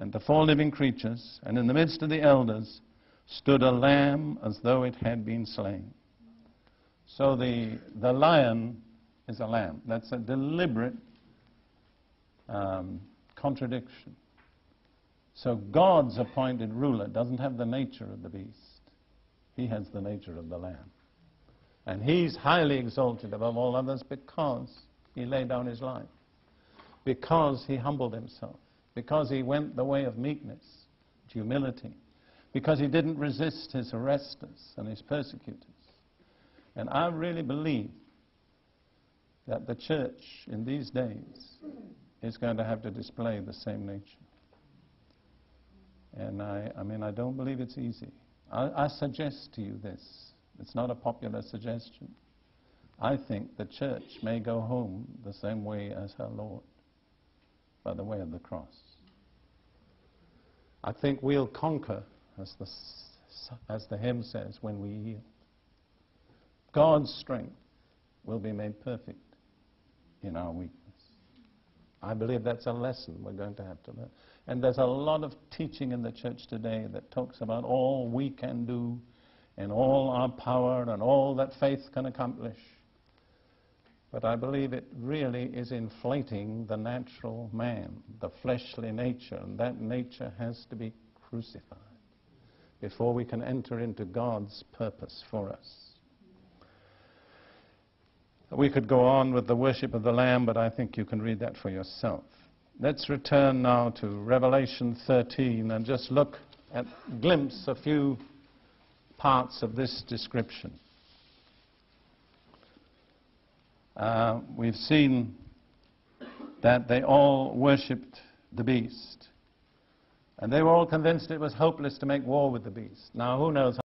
and the four living creatures, and in the midst of the elders stood a lamb as though it had been slain. So the lion is a lamb. That's a deliberate contradiction. So God's appointed ruler doesn't have the nature of the beast. He has the nature of the lamb. And he's highly exalted above all others because he laid down his life, because he humbled himself, because he went the way of meekness, humility, because he didn't resist his arresters and his persecutors. And I really believe that the church in these days is going to have to display the same nature. And I don't believe it's easy. I suggest to you this. It's not a popular suggestion. I think the church may go home the same way as her Lord, by the way of the cross. I think we'll conquer, as the hymn says, when we yield. God's strength will be made perfect in our weakness. I believe that's a lesson we're going to have to learn. And there's a lot of teaching in the church today that talks about all we can do and all our power and all that faith can accomplish. But I believe it really is inflating the natural man, the fleshly nature, and that nature has to be crucified before we can enter into God's purpose for us. We could go on with the worship of the Lamb, but I think you can read that for yourself. Let's return now to Revelation 13 and just look at, glimpse a few parts of this description. We've seen that they all worshipped the beast, and they were all convinced it was hopeless to make war with the beast. Now, who knows